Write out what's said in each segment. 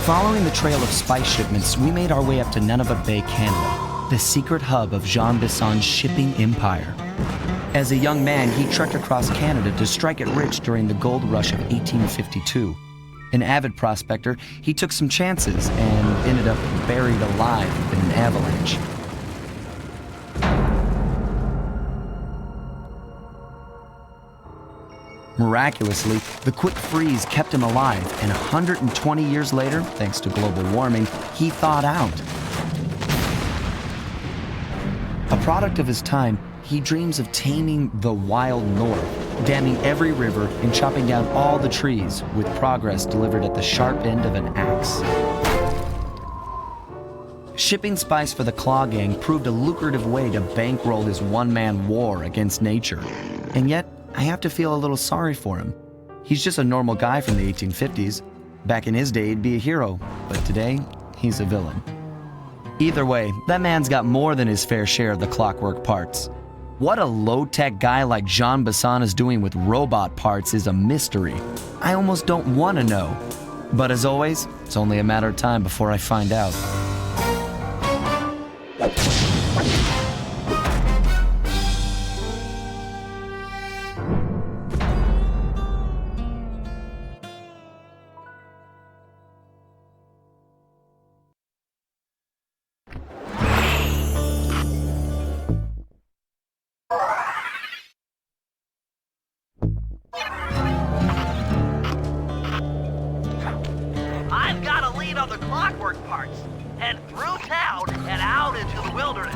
Following the trail of spice shipments, we made our way up to Nunavut Bay, Canada, the secret hub of Jean Bisson's shipping empire. As a young man, he trekked across Canada to strike it rich during the gold rush of 1852. An avid prospector, he took some chances and ended up buried alive in an avalanche. Miraculously, the quick freeze kept him alive, and 120 years later, thanks to global warming, he thawed out. A product of his time, he dreams of taming the wild north, damming every river and chopping down all the trees, with progress delivered at the sharp end of an axe. Shipping spice for the Claw Gang proved a lucrative way to bankroll his one-man war against nature. And yet, I have to feel a little sorry for him. He's just a normal guy from the 1850s. Back in his day, he'd be a hero, but today, he's a villain. Either way, that man's got more than his fair share of the clockwork parts. What a low-tech guy like Jean Bisson is doing with robot parts is a mystery. I almost don't want to know. But as always, it's only a matter of time before I find out. I've got a lead on the clockwork parts. Head through town and out into the wilderness.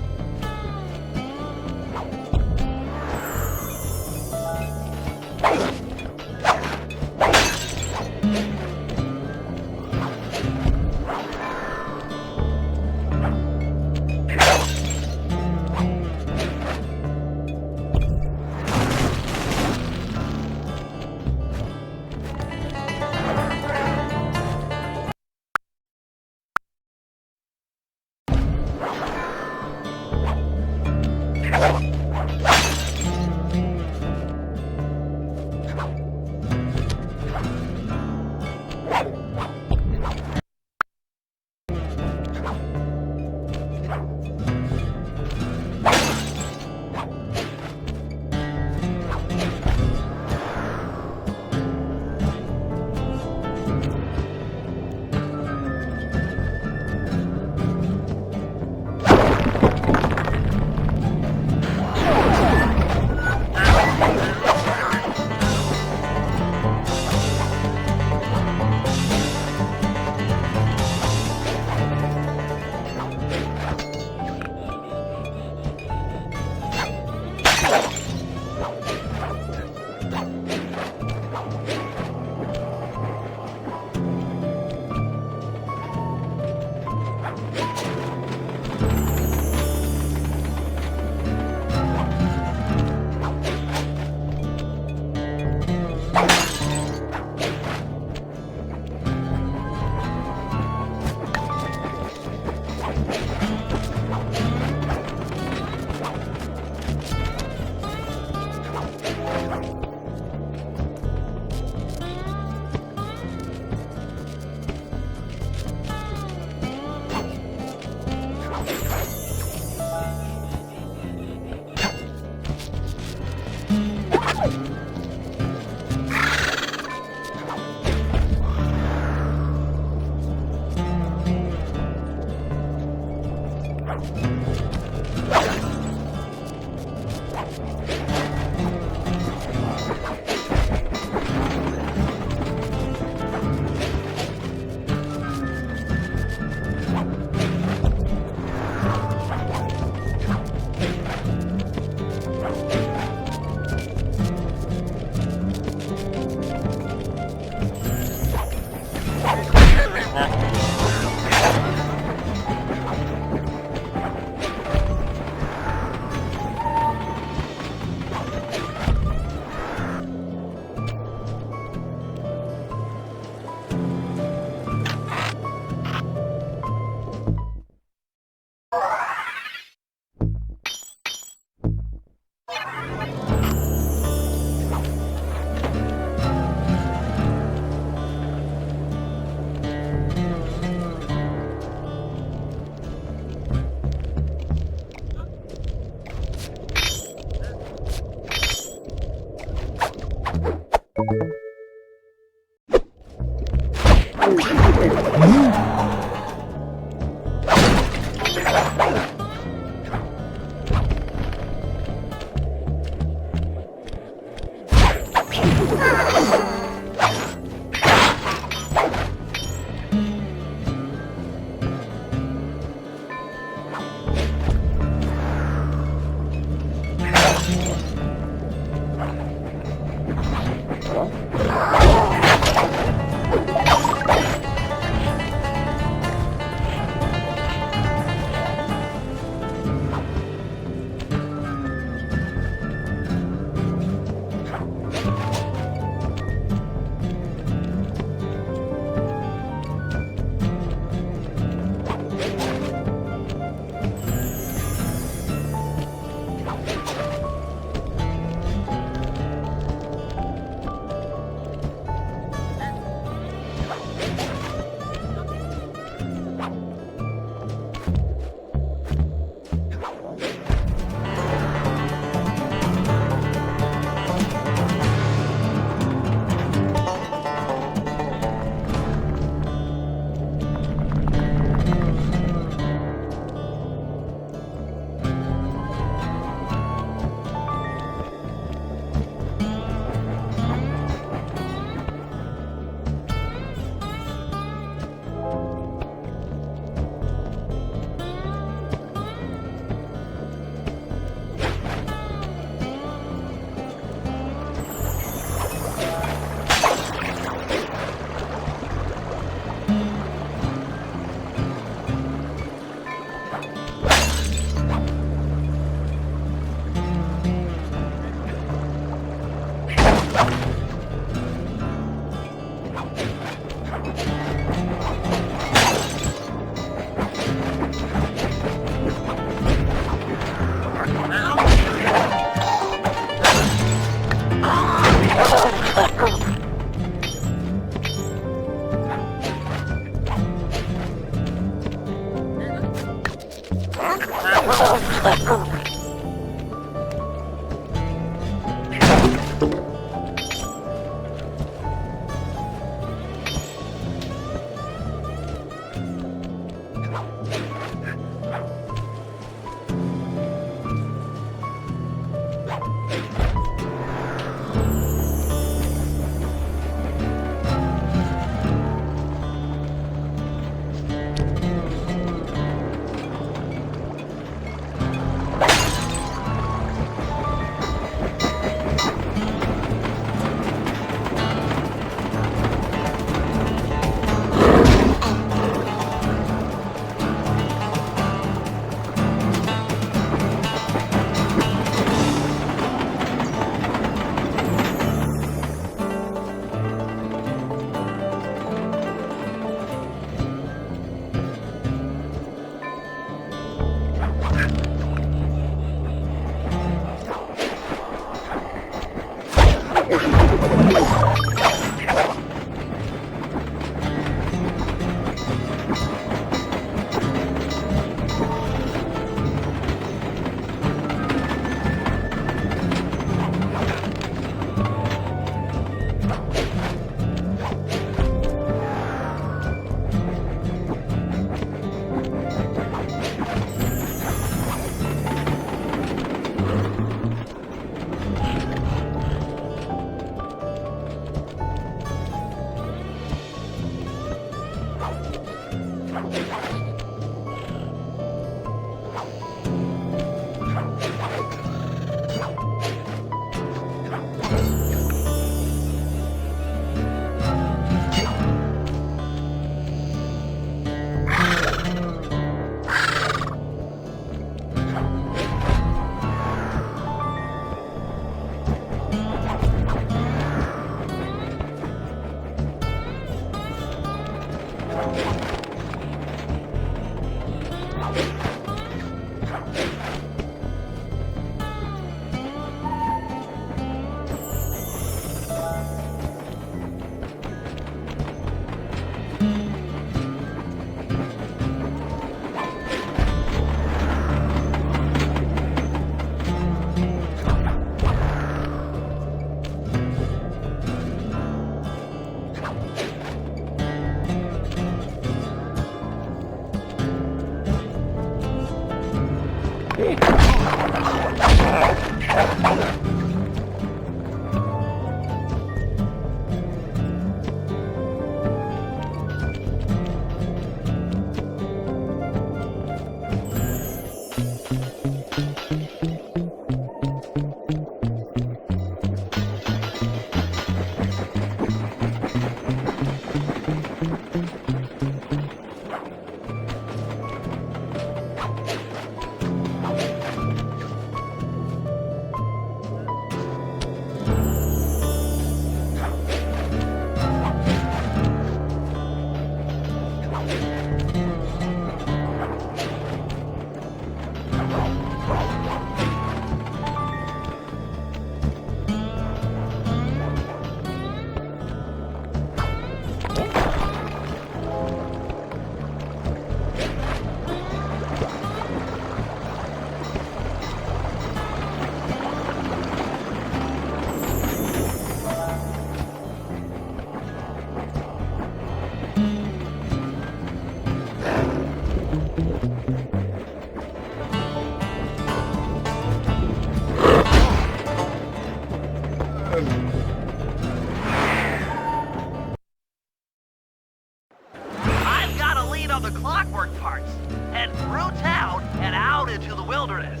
I've got a lead on the clockwork parts. Head through town and out into the wilderness.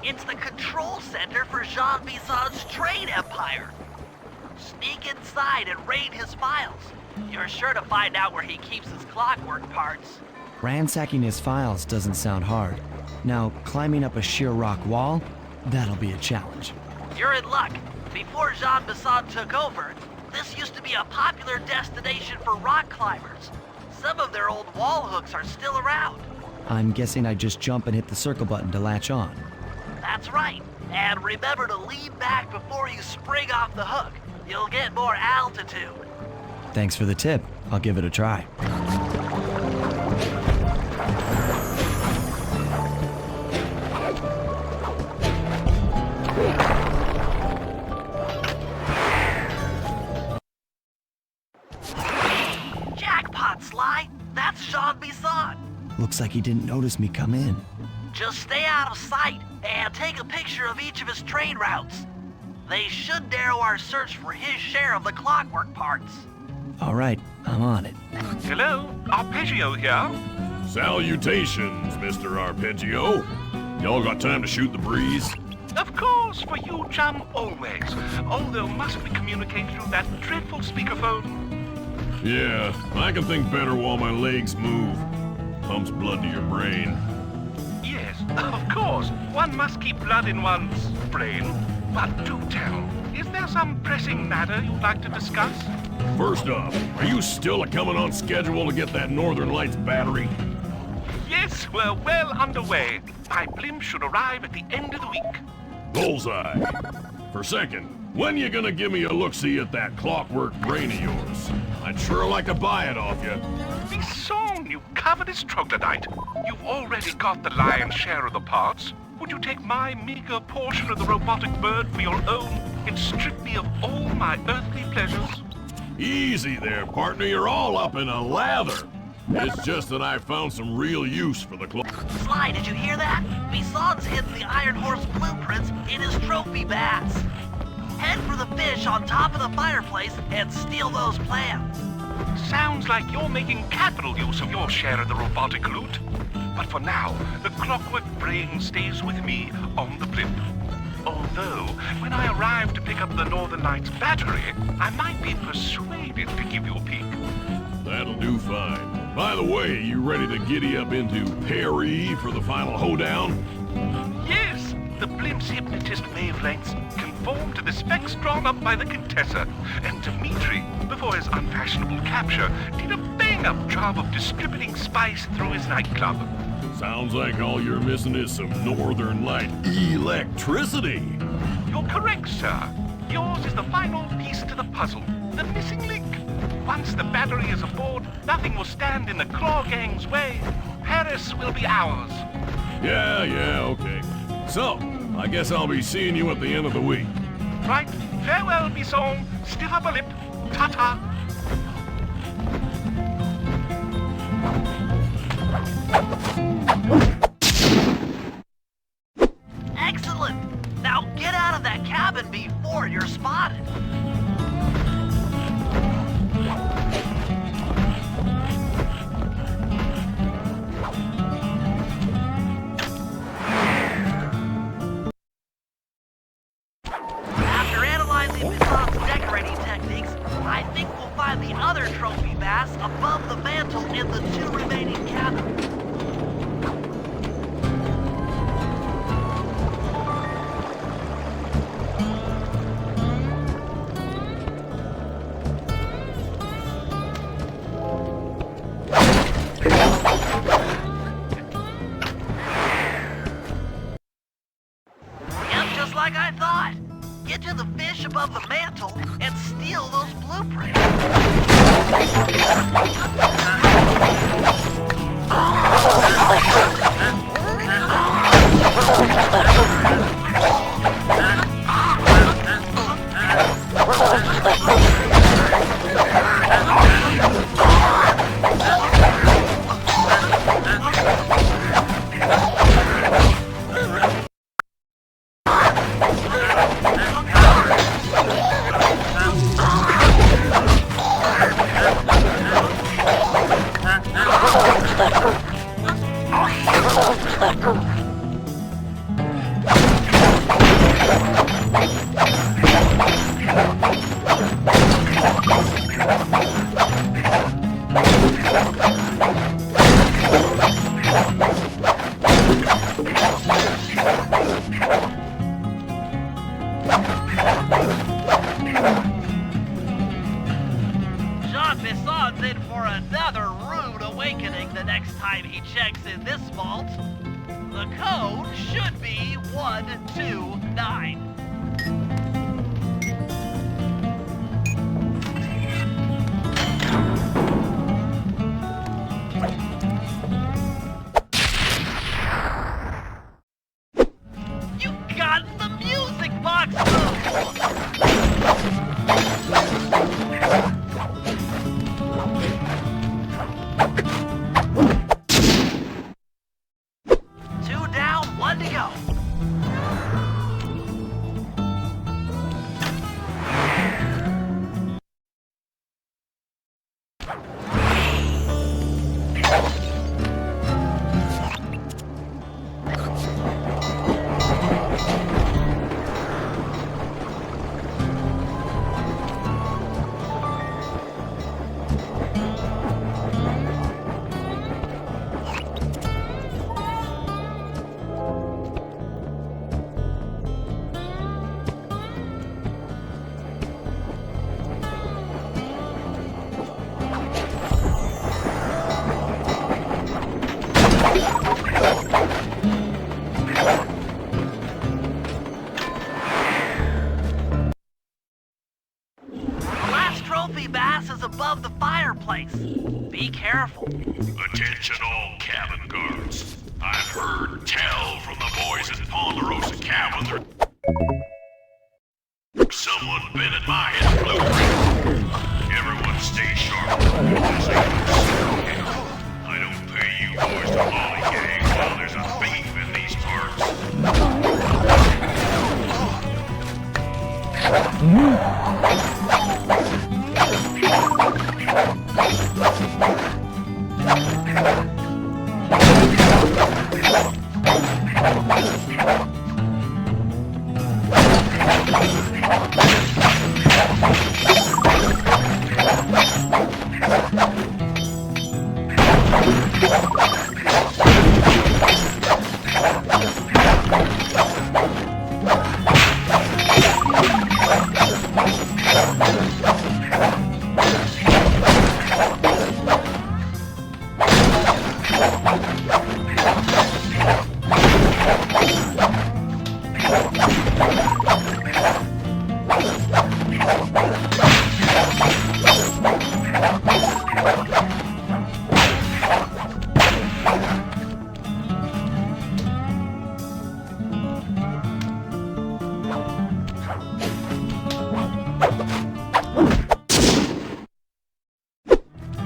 It's the control center for Jean Bison's trade empire. Sneak inside and raid his files. You're sure to find out where he keeps his clockwork parts. Ransacking his files doesn't sound hard. Now, climbing up a sheer rock wall? That'll be a challenge. You're in luck. Before Jean Bison took over, this used to be a popular destination for rock climbers. Some of their old wall hooks are still around. I'm guessing I just jump and hit the circle button to latch on. That's right. And remember to lean back before you spring off the hook. You'll get more altitude. Thanks for the tip. I'll give it a try. Jackpot, Sly. That's Jean Bison. Looks like he didn't notice me come in. Just stay out of sight and take a picture of each of his trade routes. They should narrow our search for his share of the clockwork parts. All right, I'm on it. Hello, Arpeggio here. Salutations, Mr. Arpeggio. Y'all got time to shoot the breeze? Of course, for you, chum, always. Although must we communicate through that dreadful speakerphone? Yeah, I can think better while my legs move. Pumps blood to your brain. Yes, of course. One must keep blood in one's brain. But do tell, is there some pressing matter you'd like to discuss? First off, are you still coming on schedule to get that Northern Lights battery? Yes, we're well underway. My blimp should arrive at the end of the week. Bullseye. For second, when you gonna give me a look-see at that clockwork brain of yours? I'd sure like to buy it off you. Bison, you covetous troglodyte. You've already got the lion's share of the parts. Would you take my meager portion of the robotic bird for your own and strip me of all my earthly pleasures? Easy there, partner. You're all up in a lather. It's just that I found some real use for the clock. Sly, did you hear that? Bison's hidden the Iron Horse blueprints in his trophy baths. Head for the fish on top of the fireplace and steal those plans. Sounds like you're making capital use of your share of the robotic loot. But for now, the clockwork brain stays with me on the blimp. Although, when I arrive to pick up the Northern Lights battery, I might be persuaded to give you a peek. That'll do fine. By the way, you ready to giddy up into Perry for the final hoedown? Yes, the blimp's hypnotist wavelengths conform to the specs drawn up by the Contessa, and Dimitri, before his unfashionable capture, did a bang-up job of distributing spice through his nightclub. Sounds like all you're missing is some Northern Light electricity. You're correct, sir. Yours is the final piece to the puzzle, the missing link. Once the battery is aboard, nothing will stand in the Claw Gang's way. Paris will be ours. Yeah, okay. So, I guess I'll be seeing you at the end of the week. Right, farewell, Bison. Stiff upper lip. Ta-ta. Excellent! Now get out of that cabin before you're spotted. After analyzing Bison's decorating techniques, I think we'll find the other trophy bass above the mantle in the two remaining cabins. Yep, just like I thought. Get to the fish above the mantle and steal those blueprints. awakening the next time he checks in this vault. The code should be 129. You got the music box Two down, one to go. Bass is above the fireplace. Be careful. Attention all cabin guards. I've heard tell from the boys at Ponderosa Cabin there's someone been in my head blueprint. Everyone stay sharp. I don't pay you boys to lollygag while there's a thief in these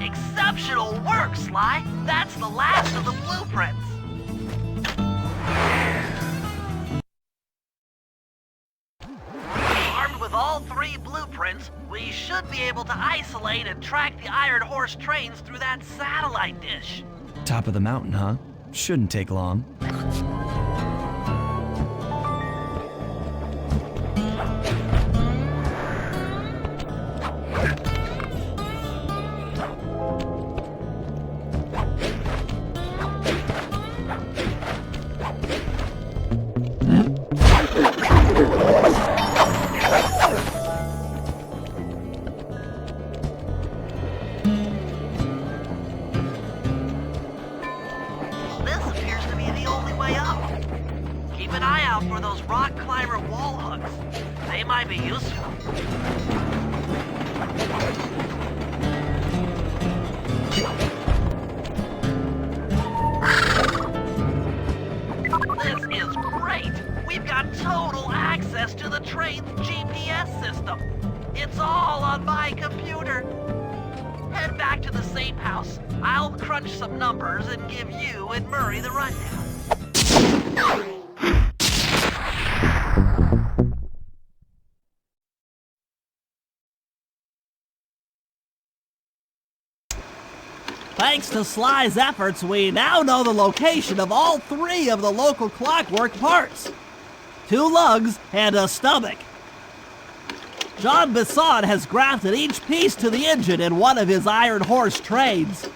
Exceptional work, Sly. That's the last of the blueprints. Armed with all three blueprints, we should be able to isolate and track the Iron Horse trains through that satellite dish. Top of the mountain, huh? Shouldn't take long. This appears to be the only way up. Keep an eye out for those rock climber wall hooks. They might be useful. This is great. We've got total access to the train's GPS system. It's all on my computer. Head back to the safe house. I'll crunch some numbers and give you and Murray the rundown. Thanks to Sly's efforts, we now know the location of all three of the local clockwork parts. 2 lugs and a stomach. John Bisson has grafted each piece to the engine in one of his Iron Horse trains.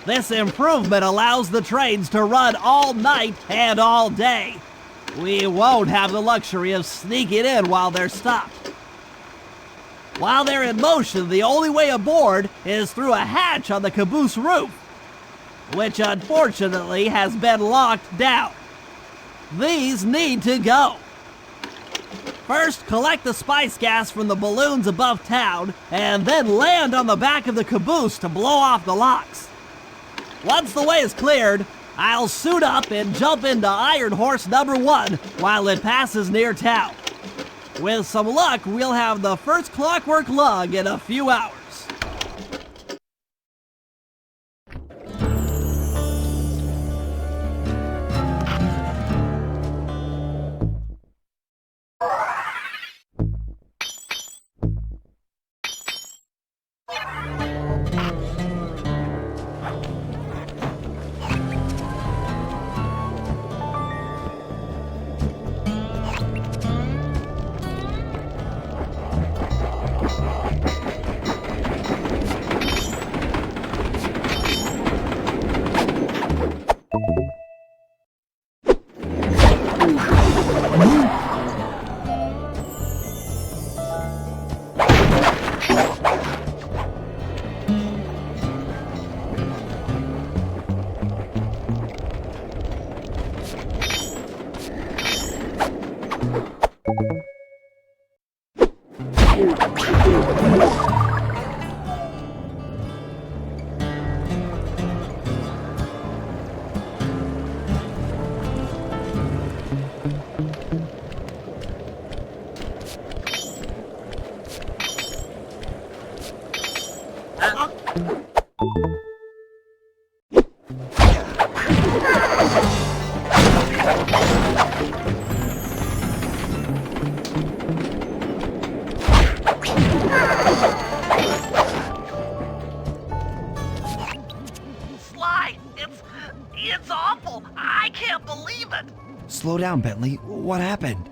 This improvement allows the trains to run all night and all day. We won't have the luxury of sneaking in while they're stopped. While they're in motion, the only way aboard is through a hatch on the caboose roof. which unfortunately has been locked down. These need to go. First, collect the spice gas from the balloons above town, and then land on the back of the caboose to blow off the locks. Once the way is cleared, I'll suit up and jump into Iron Horse number 1 while it passes near town. With some luck, we'll have the first clockwork lug in a few hours. It's awful. I can't believe it. Slow down, Bentley. What happened?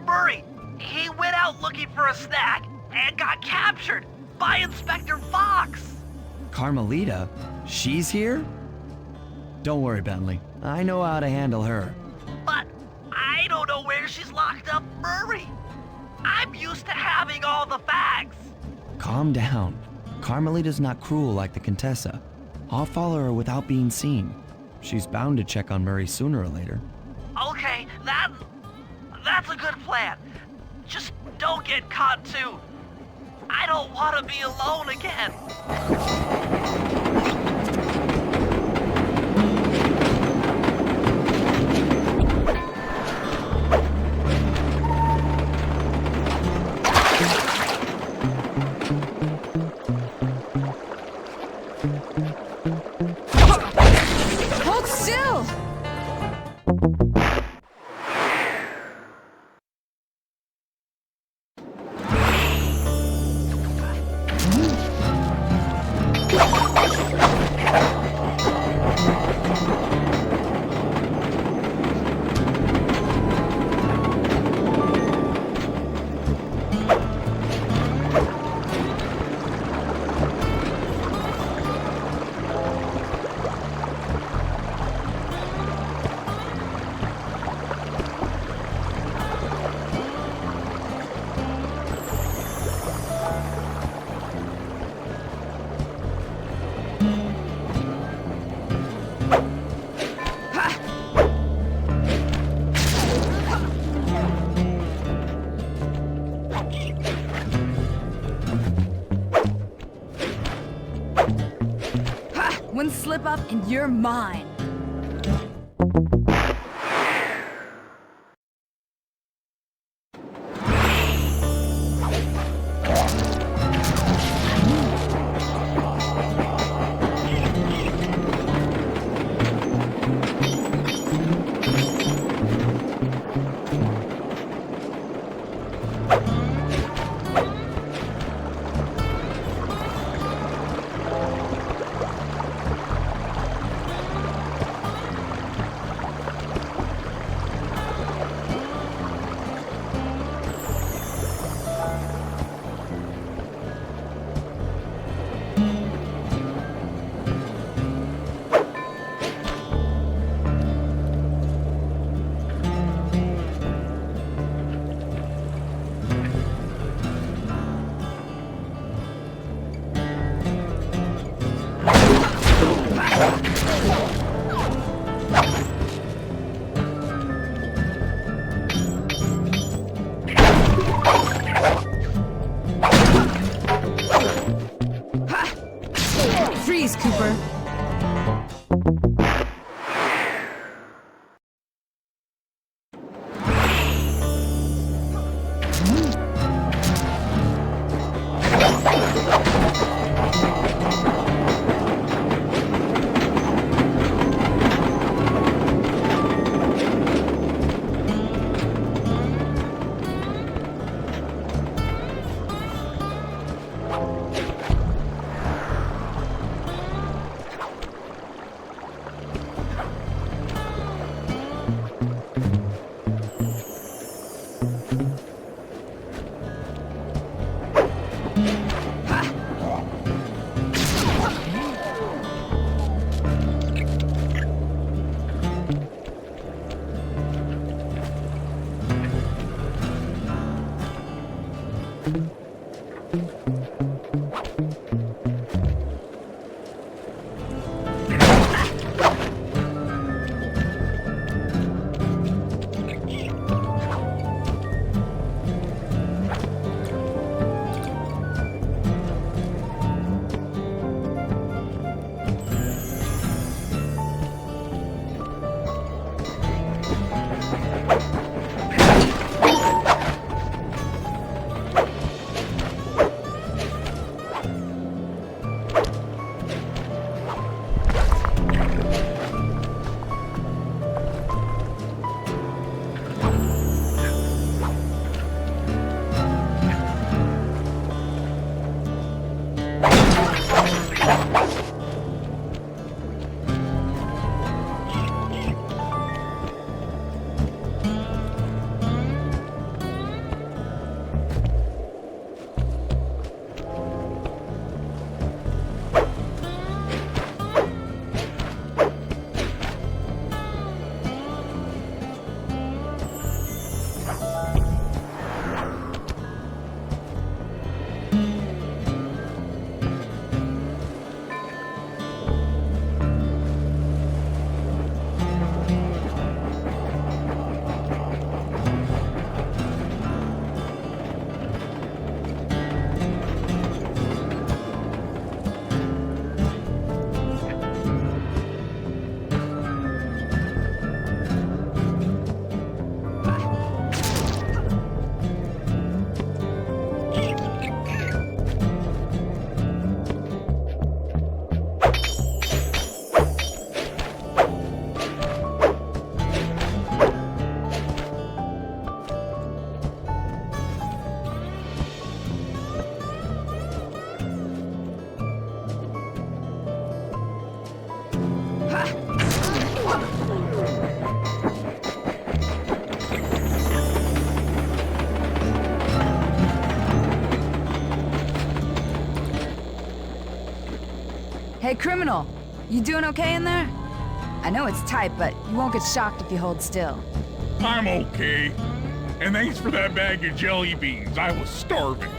Murray, he went out looking for a snack and got captured by Inspector Fox. Carmelita? She's here? Don't worry, Bentley. I know how to handle her. But I don't know where she's locked up, Murray. I'm used to having all the facts. Calm down. Carmelita's not cruel like the Contessa. I'll follow her without being seen. She's bound to check on Murray sooner or later. Okay, that's a good plan. Just don't get caught too. I don't want to be alone again. Hold still! One slip up and you're mine. Hey, criminal. You doing okay in there? I know it's tight, but you won't get shocked if you hold still. I'm okay. And thanks for that bag of jelly beans. I was starving.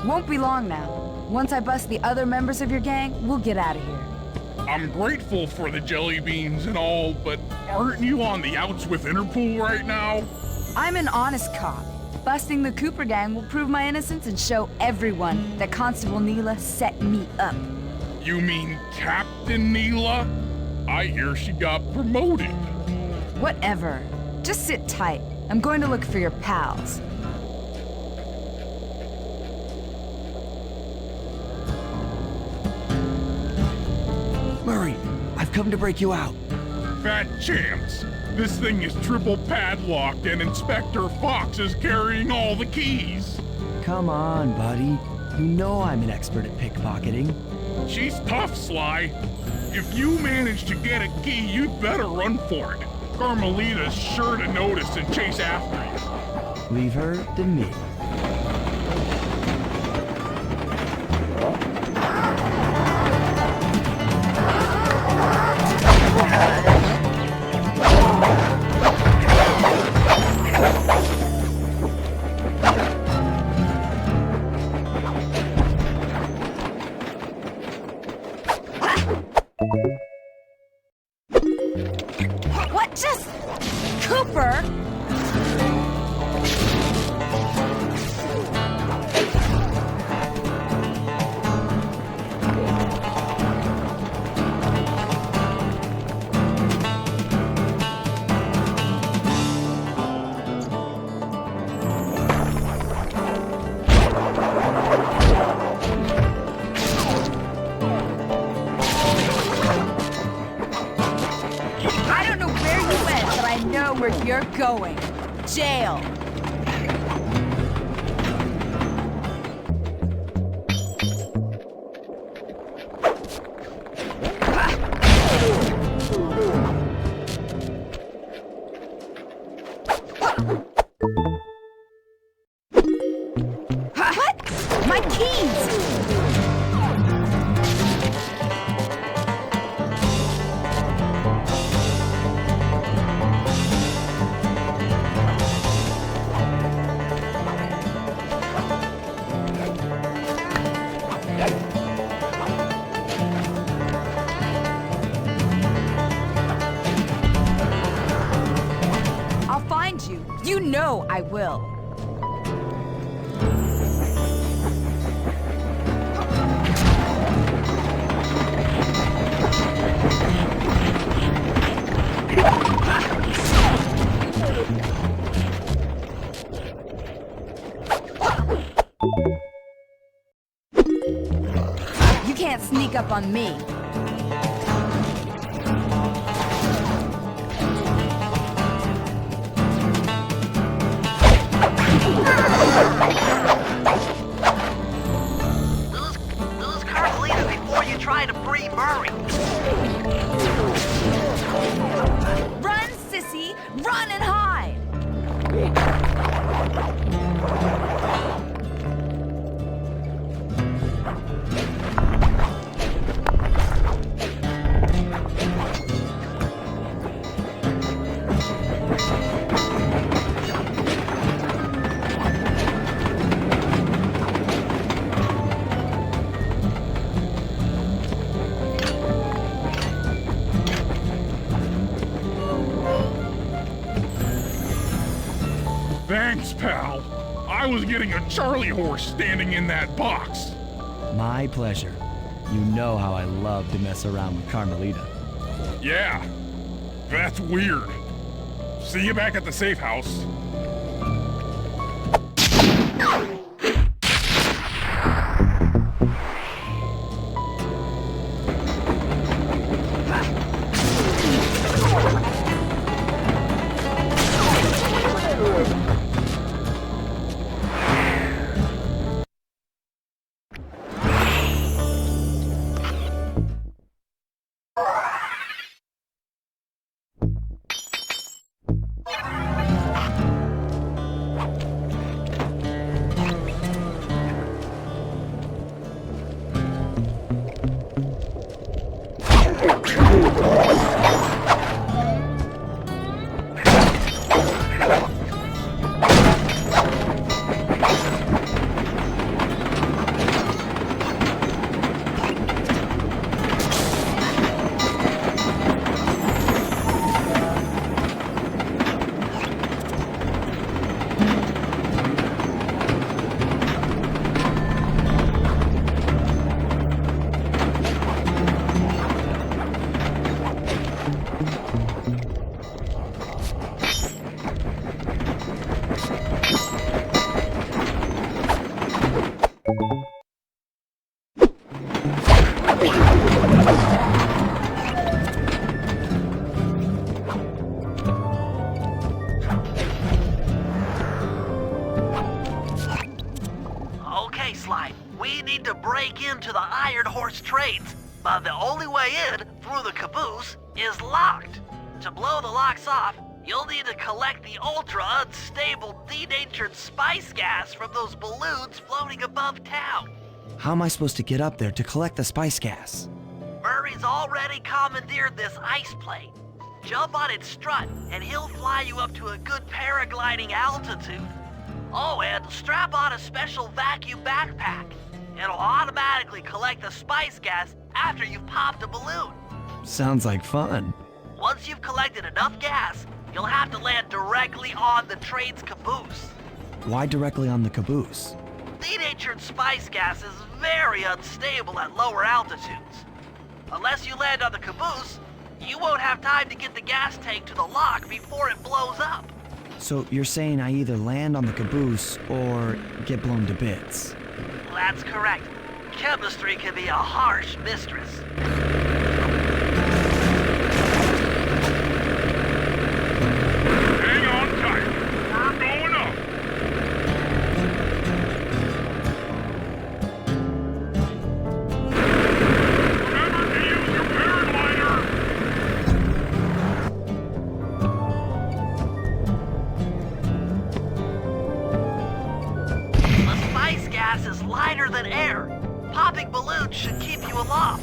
Won't be long now. Once I bust the other members of your gang, we'll get out of here. I'm grateful for the jelly beans and all, but aren't you on the outs with Interpol right now? I'm an honest cop. Busting the Cooper gang will prove my innocence and show everyone that Constable Neela set me up. You mean Captain Neela? I hear she got promoted. Whatever. Just sit tight. I'm going to look for your pals. Murray, I've come to break you out. Fat chance. This thing is triple padlocked and Inspector Fox is carrying all the keys. Come on, buddy. You know I'm an expert at pickpocketing. She's tough, Sly. If you manage to get a key, you'd better run for it. Carmelita's sure to notice and chase after Leave her to me. What just... Cooper? Where you're going. Jail. What? My keys! You know I will. You can't sneak up on me. Lose Carmelita before you try to free Murray. Run, sissy! Run and hide! Thanks, pal. I was getting a Charlie horse standing in that box. My pleasure. You know how I love to mess around with Carmelita. Yeah, that's weird. See you back at the safe house. Okay, Slide. We need to break into the Iron Horse trades, but the only way in, through the caboose, is locked. To blow the locks off, you'll need to collect the ultra-unstable denatured spice gas from those balloons floating above town. How am I supposed to get up there to collect the spice gas? Murray's already commandeered this ice plane. Jump on its strut, and he'll fly you up to a good paragliding altitude. Oh, and strap on a special vacuum backpack. It'll automatically collect the spice gas after you've popped a balloon. Sounds like fun. Once you've collected enough gas, you'll have to land directly on the train's caboose. Why directly on the caboose? Denatured spice gas is very unstable at lower altitudes. Unless you land on the caboose, you won't have time to get the gas tank to the lock before it blows up. So you're saying I either land on the caboose or get blown to bits? That's correct. Chemistry can be a harsh mistress. Hang on tight. We're going up. Remember to use your paraglider. The spice gas is lighter than air. Popping balloons should keep you aloft.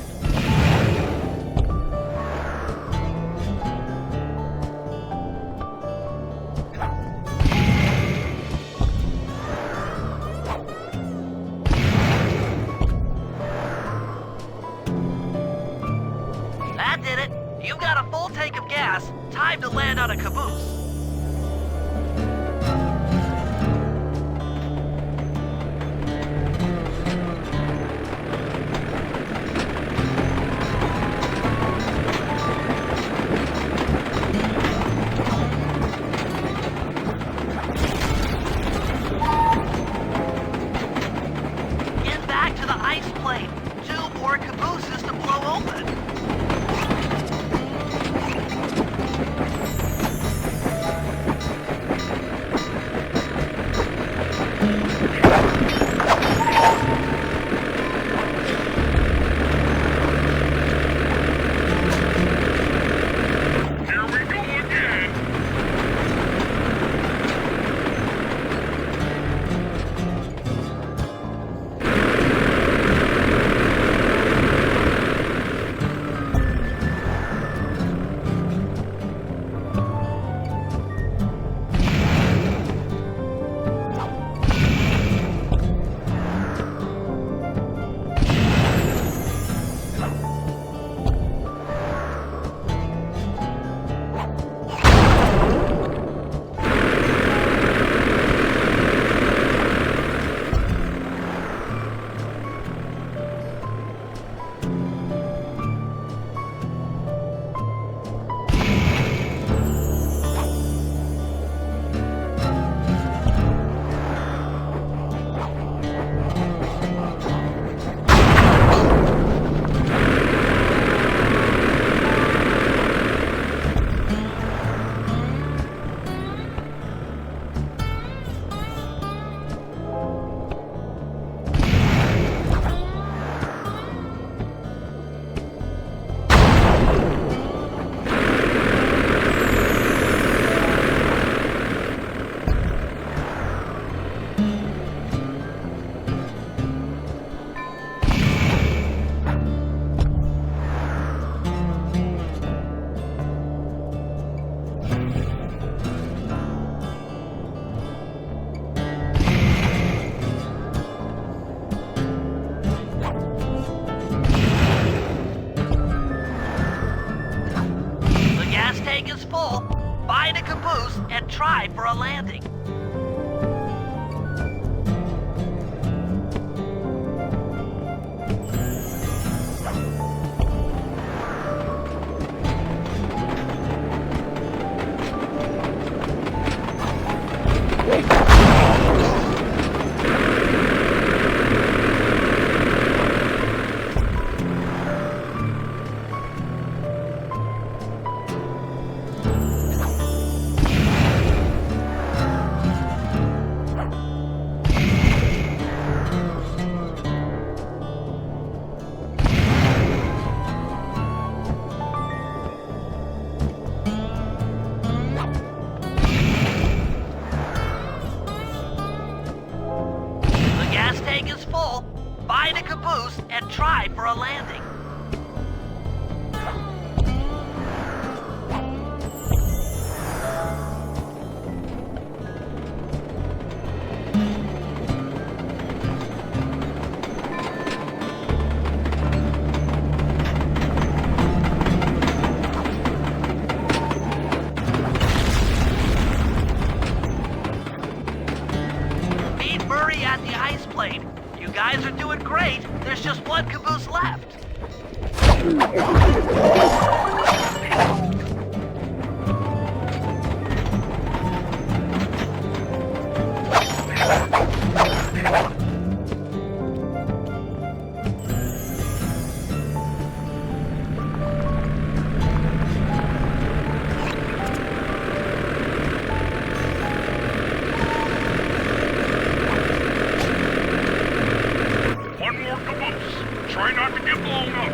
That did it. You've got a full tank of gas. Time to land on a caboose. ice plate. 2 more cabooses to blow open. Here we go again. The gas tank is full. Find a caboose and try for a landing. The gas tank is full. Find a caboose and try for a landing. Meet Murray at the ice plate. You guys are doing great. There's just 1 caboose left. One more caboose. Try not to get blown up.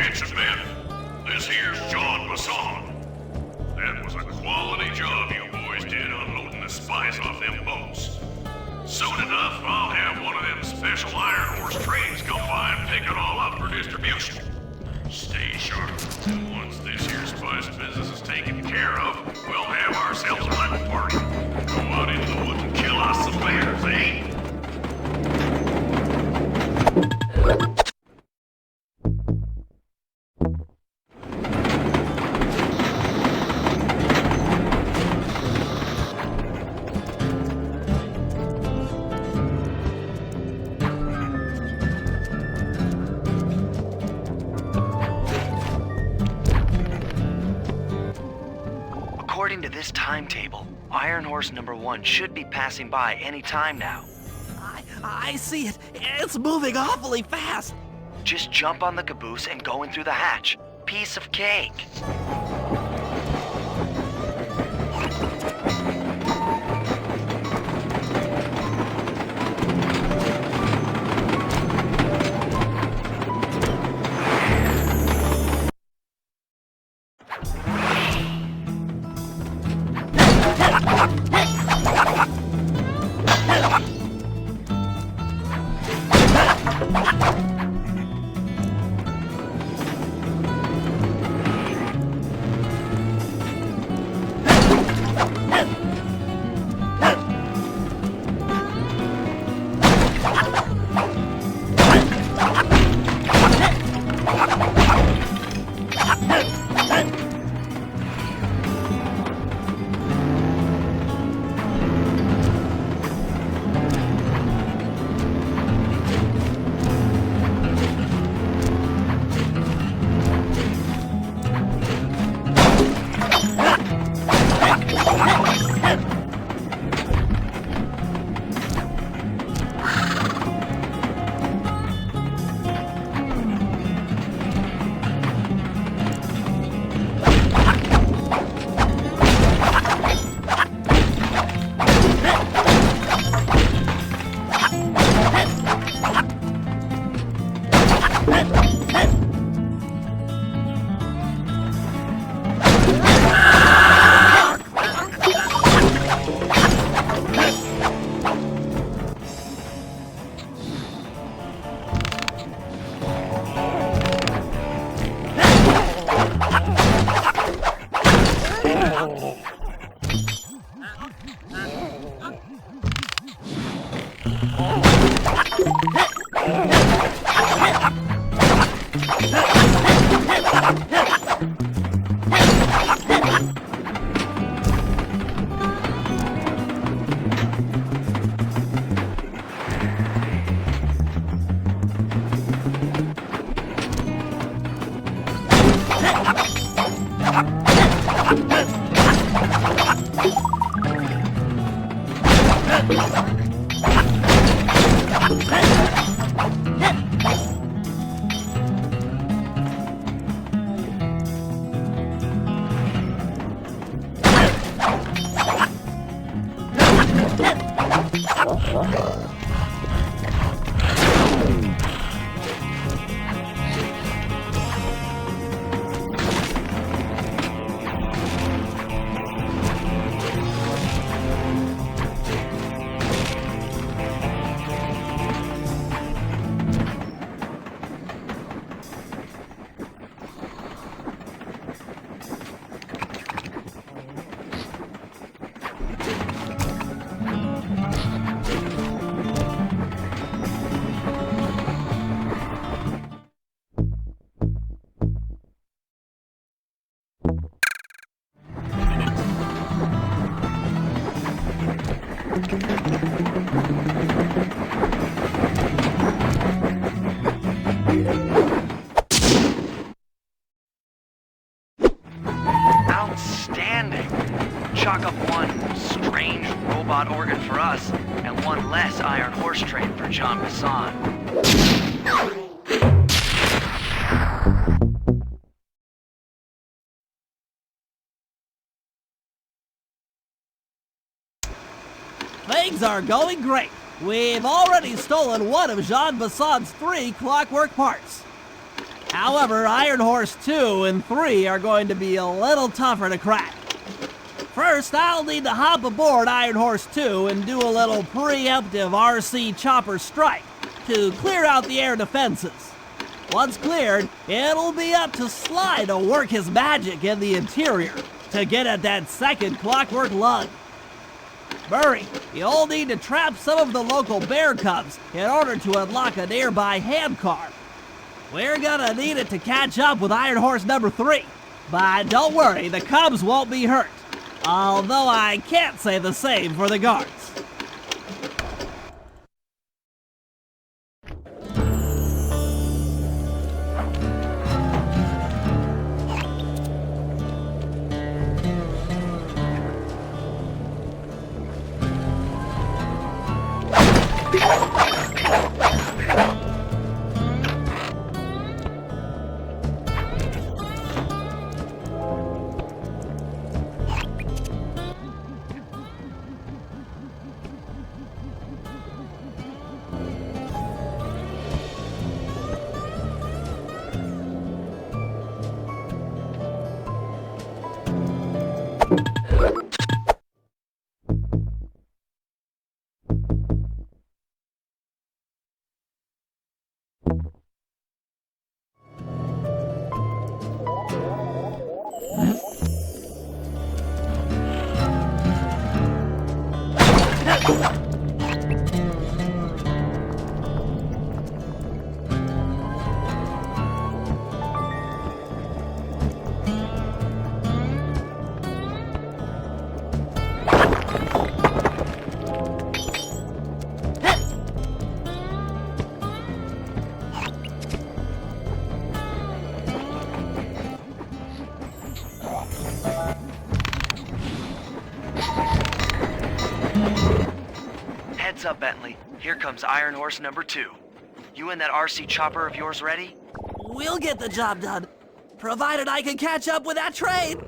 attention, men. This here's John Basson. That was a quality job you boys did unloading the spice off them boats. Soon enough, I'll have one of them special Iron Horse trains come by and pick it all up for distribution. Stay sharp. Once this here spice business is taken care of, we'll have ourselves a little party. Go out into the woods and kill us some bears, eh? According to this timetable, Iron Horse number 1 should be passing by any time now. I see it. It's moving awfully fast. Just jump on the caboose and go in through the hatch. Piece of cake. Outstanding! Chalk up one strange robot organ for us, and one less Iron Horse train for John Basson. Things are going great. We've already stolen one of Jean Basson's 3 clockwork parts. However, Iron Horse 2 and 3 are going to be a little tougher to crack. First, I'll need to hop aboard Iron Horse 2 and do a little preemptive RC chopper strike to clear out the air defenses. Once cleared, it'll be up to Sly to work his magic in the interior to get at that second clockwork lug. Murray, you'll need to trap some of the local bear cubs in order to unlock a nearby hand car. We're gonna need it to catch up with Iron Horse number 3, but don't worry, the cubs won't be hurt. Although I can't say the same for the guards. Heads up, Bentley. Here comes Iron Horse number 2. You and that RC chopper of yours ready? We'll get the job done, provided I can catch up with that train.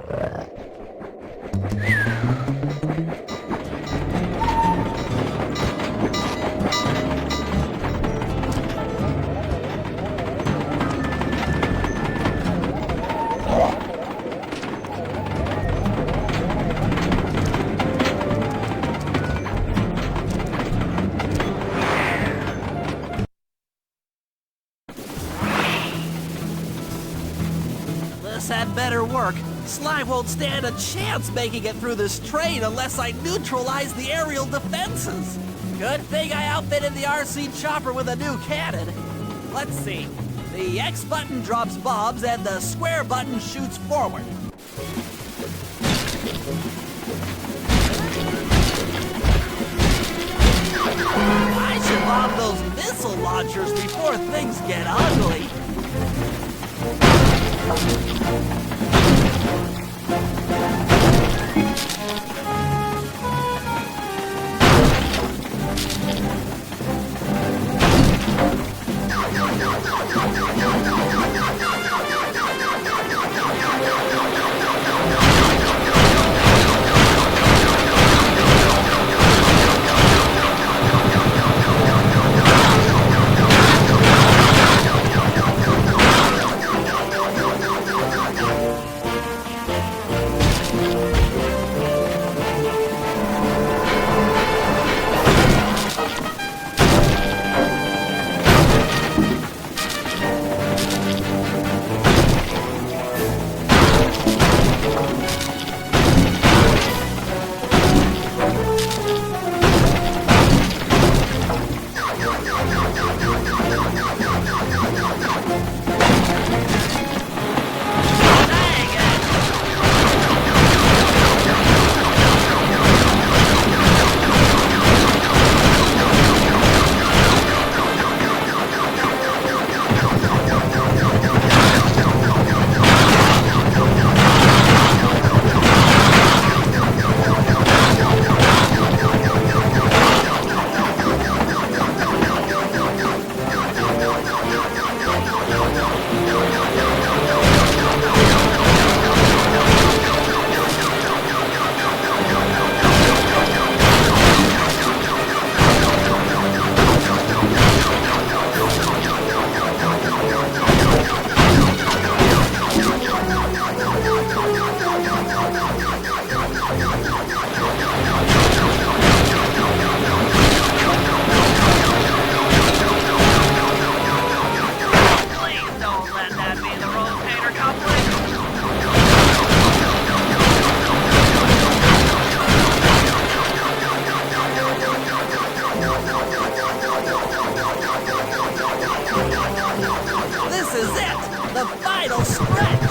This had better work. Sly won't stand a chance making it through this train unless I neutralize the aerial defenses. Good thing I outfitted the RC chopper with a new cannon. Let's see. The X button drops bombs and the square button shoots forward. I should bomb those missile launchers before things get ugly. This is it! The final stretch!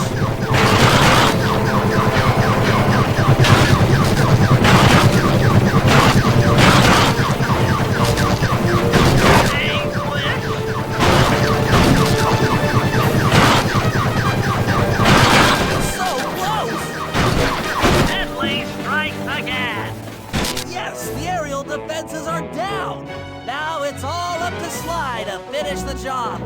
So close! Deadly strikes again! Yes, the aerial defenses are down! Now it's all up to Sly to finish the job.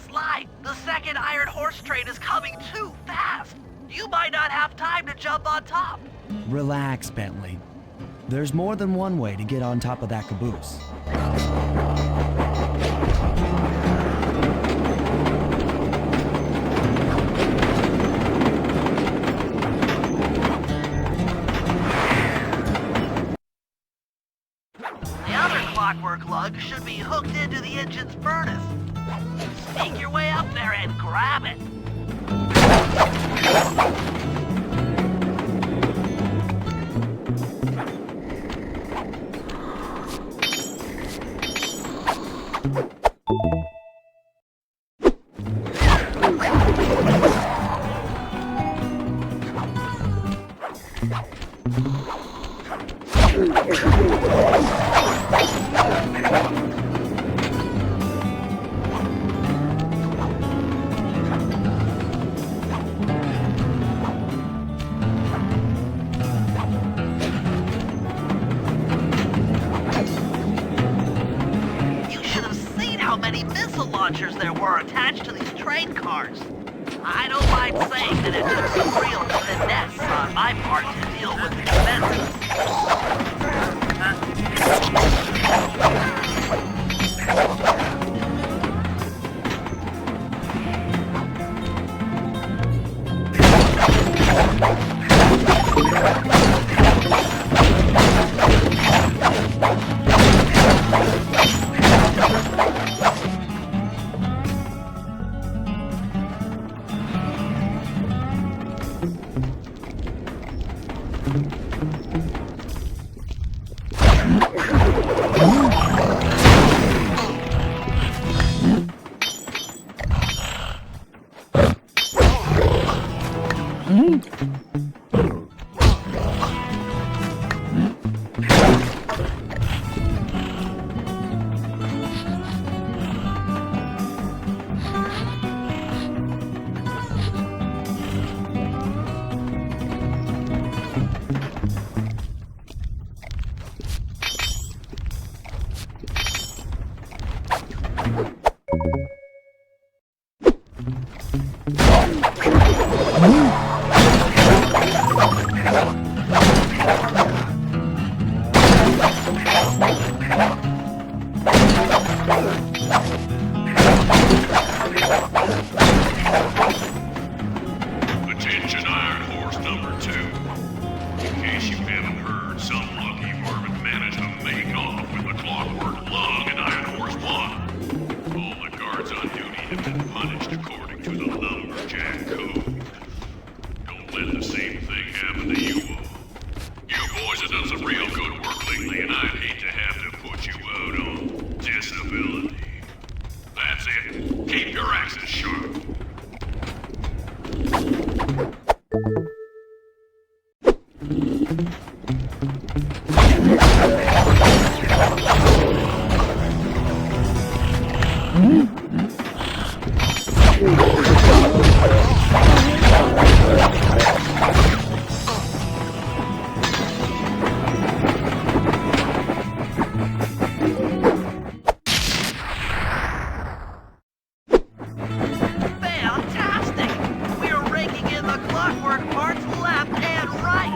Sly, the second iron horse train is coming too fast. You might not have time to jump on top. Relax, Bentley. There's more than one way to get on top of that caboose. You should have seen how many missile launchers there were attached to these train cars. I don't mind saying that it took some real finesse on my part to deal with the defenses. Attention Iron Horse number 2. In case you haven't heard, some lucky vermin managed to make off with the Clockwork Lung and Iron Horse 1. All the guards on duty have been punished according to the Lumberjack Code. Don't let the same thing happen to you all. You boys have done some real good work lately, and I'd hate to have to put you out on disability. That's it. Keep your axes sharp. Fantastic! We're raking in the clockwork parts left and right!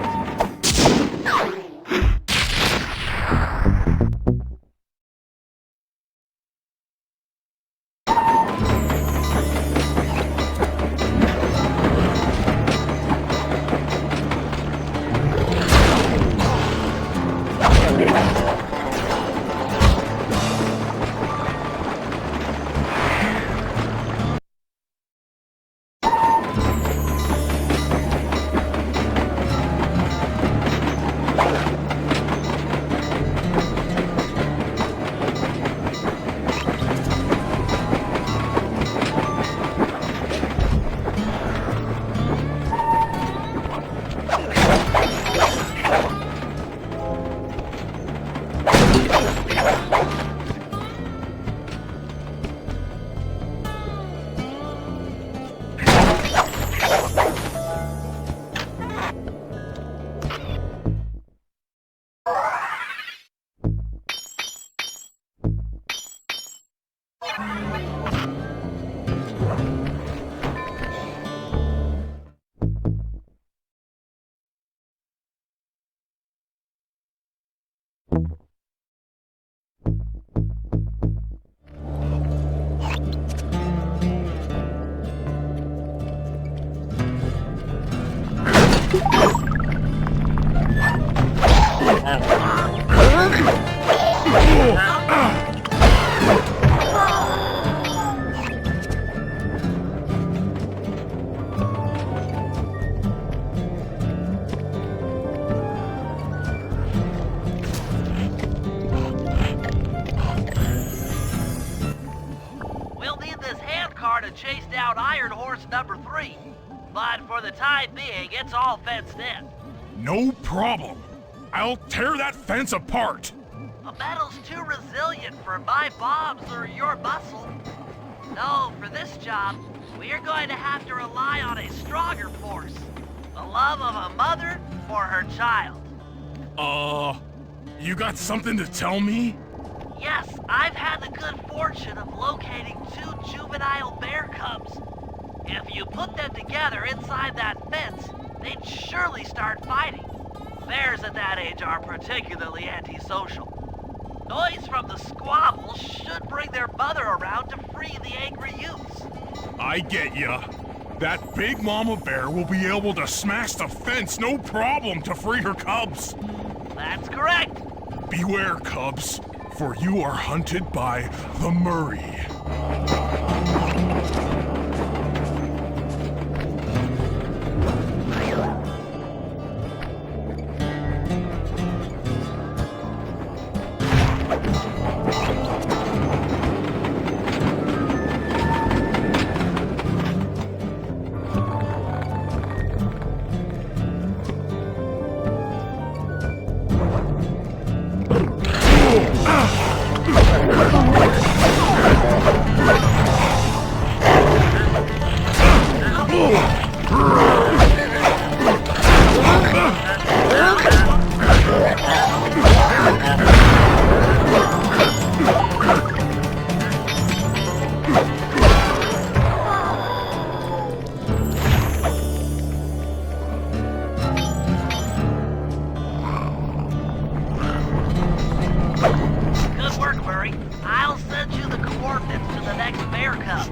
But for the time being, it's all fenced in. No problem. I'll tear that fence apart. The metal's too resilient for my bombs or your muscle. No, for this job, we're going to have to rely on a stronger force. The love of a mother for her child. You got something to tell me? Yes, I've had the good fortune of locating 2 juvenile bear cubs. If you put them together inside that fence, they'd surely start fighting. Bears at that age are particularly antisocial. Noise from the squabble should bring their mother around to free the angry youths. I get ya. That big mama bear will be able to smash the fence no problem to free her cubs. That's correct. Beware, cubs, for you are hunted by the Murray. Good work, Murray. I'll send you the coordinates to the next bear cub.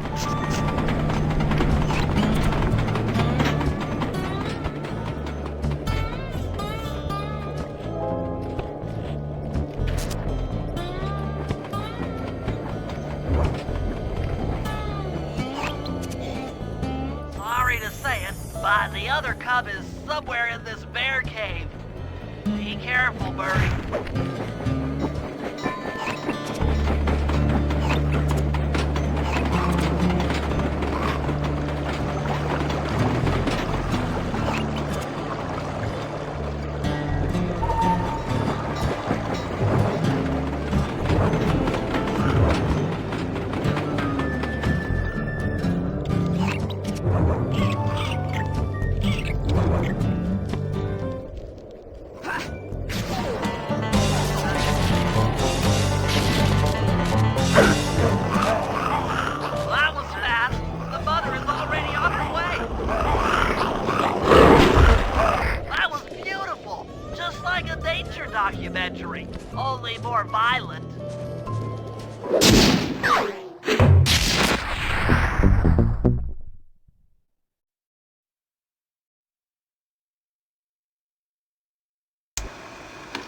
Sorry to say it, but the other cub is somewhere in this bear cave. Be careful, Murray. That was fast. The mother is already on her way. That was beautiful. Just like a nature documentary, only more violent.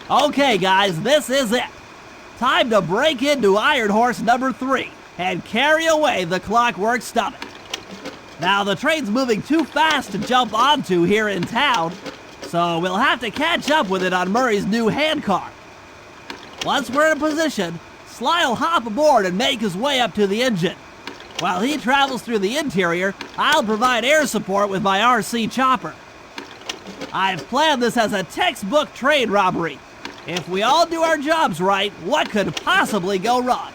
Okay, guys, this is it. Time to break into Iron Horse number 3 and carry away the Clockwork Stomach. Now, the train's moving too fast to jump onto here in town, so we'll have to catch up with it on Murray's new handcar. Once we're in position, Sly'll hop aboard and make his way up to the engine. While he travels through the interior, I'll provide air support with my RC chopper. I've planned this as a textbook train robbery. If we all do our jobs right, what could possibly go wrong?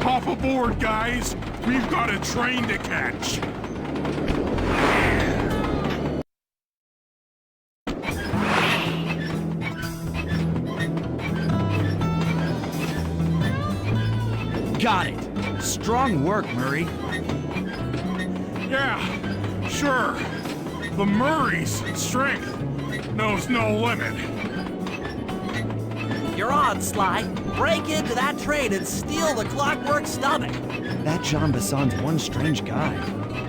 Hop aboard, guys. We've got a train to catch. Got it. Strong work, Murray. Yeah, sure. The Murray's strength knows no limit. You're on, Sly. Break into that train and steal the Clockwork Stomach. That Jean Basson's one strange guy.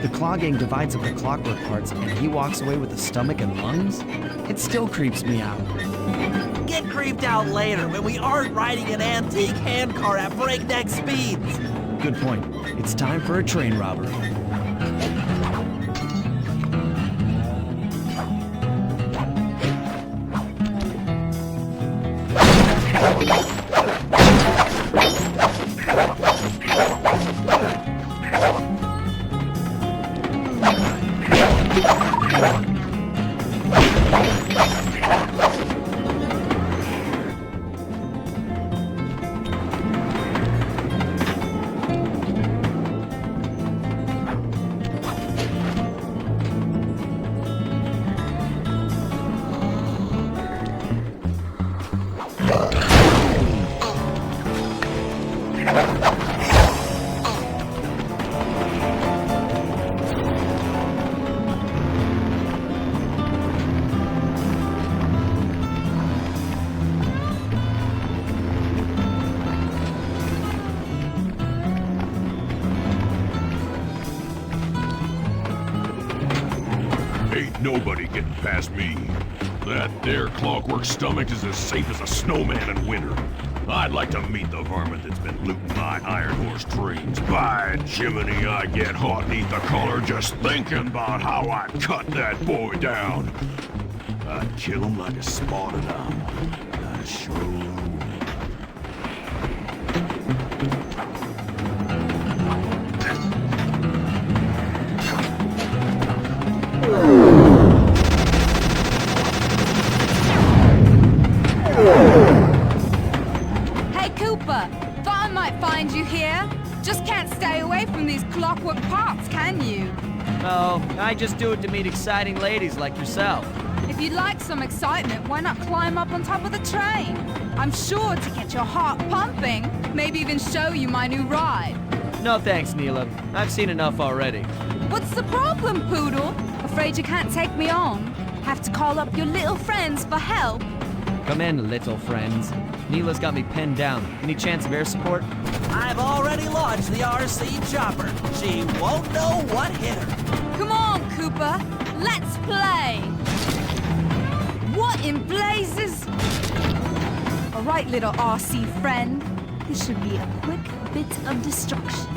The Claw Gang divides up the clockwork parts and he walks away with the stomach and lungs? It still creeps me out. get creeped out later when we aren't riding an antique handcar at breakneck speeds. Good point. It's time for a train robbery. Ain't nobody getting past me. That there clockwork stomach is as safe as a snowman in winter. I'd like to meet the varmint that's been looting my Iron Horse trains. By Jiminy, I get hot neath the collar just thinking about how I cut that boy down. I'd kill him like a spotted owl. I sure would. Hey, Cooper! Thought I might find you here. Just can't stay away from these clockwork parts, can you? Oh, I just do it to meet exciting ladies like yourself. If you'd like some excitement, why not climb up on top of the train? I'm sure to get your heart pumping. Maybe even show you my new ride. No thanks, Neela. I've seen enough already. What's the problem, Poodle? Afraid you can't take me on? Have to call up your little friends for help? Come in, little friends. Neela's got me pinned down. Any chance of air support? I've already launched the RC chopper. She won't know what hit her. Come on, Cooper. Let's play. What in blazes? All right, little RC friend. This should be a quick bit of destruction.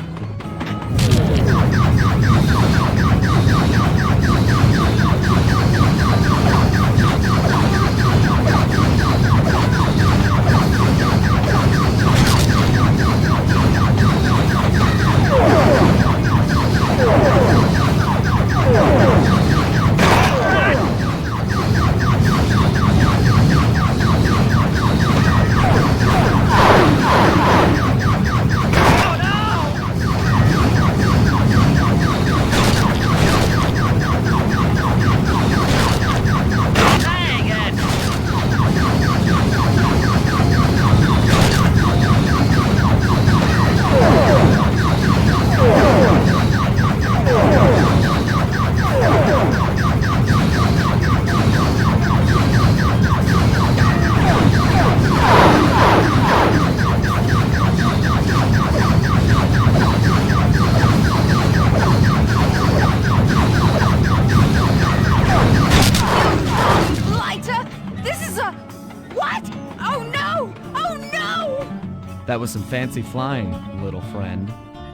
That was some fancy flying, little friend.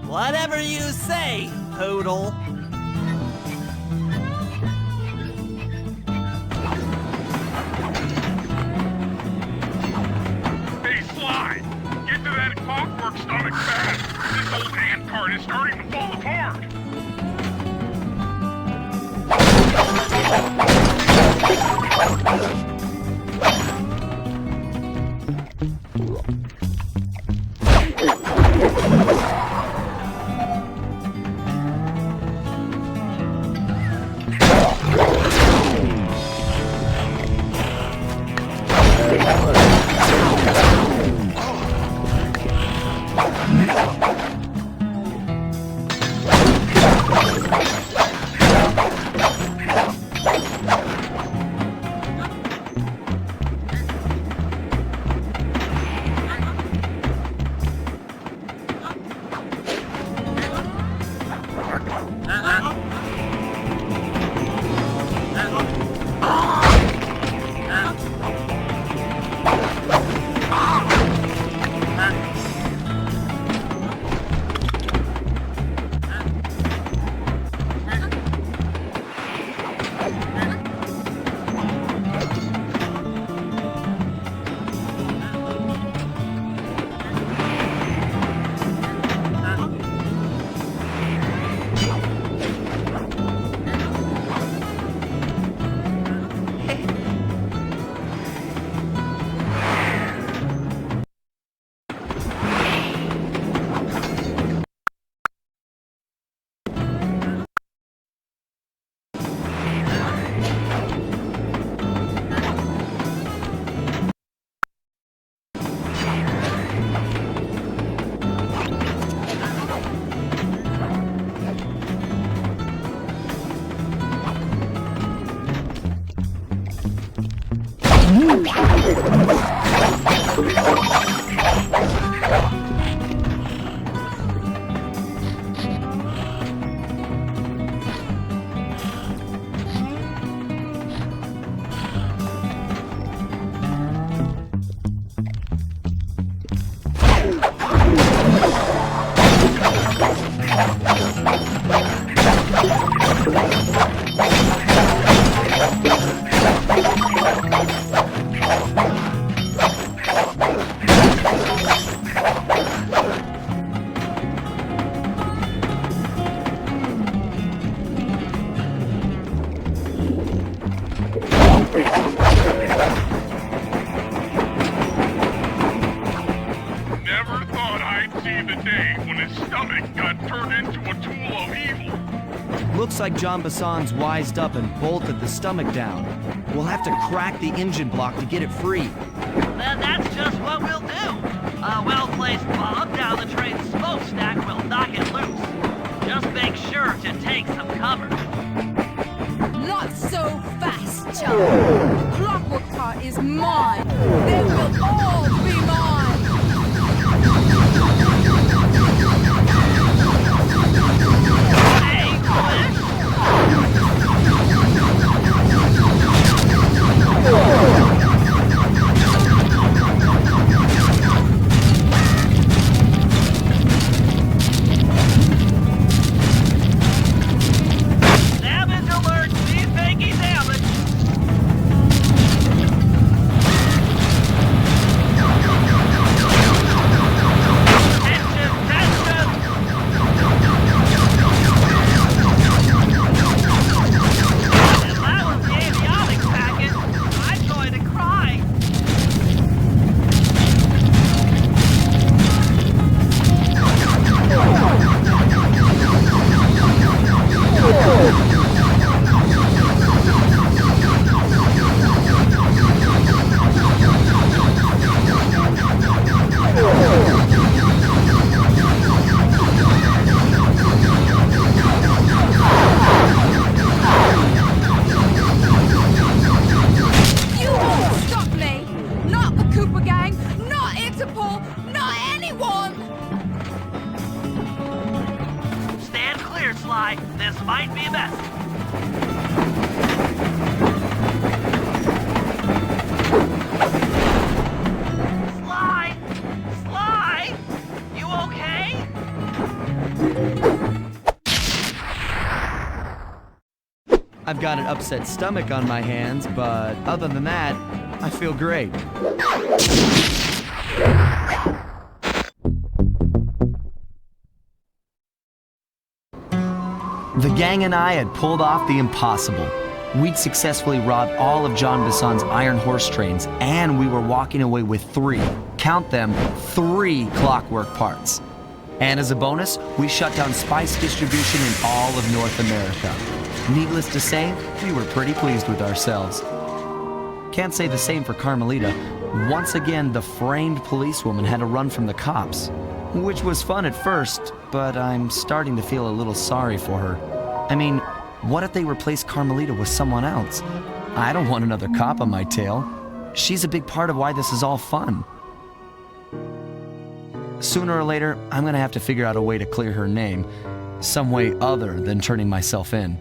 Whatever you say, Poodle. Hey, Sly! Get to that clockwork stomach fast! This old handcart is starting to fall apart! day when his stomach got turned into a tool of evil. Looks like John Basson's wised up and bolted the stomach down. We'll have to crack the engine block to get it free. Then that's just what we'll do. A well-placed bomb down the train's smokestack will knock it loose. Just make sure to take some cover. Not so fast, John. The clockwork part is mine. They will all be mine. Hey, Bush! Damage alert! Speed fakie damage! Tension! Tension! If that was the avionics packet, I'm going to cry! You won't stop me. Not the Cooper Gang. Not Interpol. Not anyone. Stand clear, Sly. This might be messy. Sly! Sly! You okay? I've got an upset stomach on my hands, but other than that, I feel great. The gang and I had pulled off the impossible. We'd successfully robbed all of John Basson's iron horse trains, and we were walking away with 3, count them, 3 clockwork parts. And as a bonus, we shut down spice distribution in all of North America. Needless to say, we were pretty pleased with ourselves. Can't say the same for Carmelita. Once again, the framed policewoman had to run from the cops, which was fun at first, but I'm starting to feel a little sorry for her. I mean, what if they replaced Carmelita with someone else? I don't want another cop on my tail. She's a big part of why this is all fun. Sooner or later, I'm gonna have to figure out a way to clear her name, some way other than turning myself in.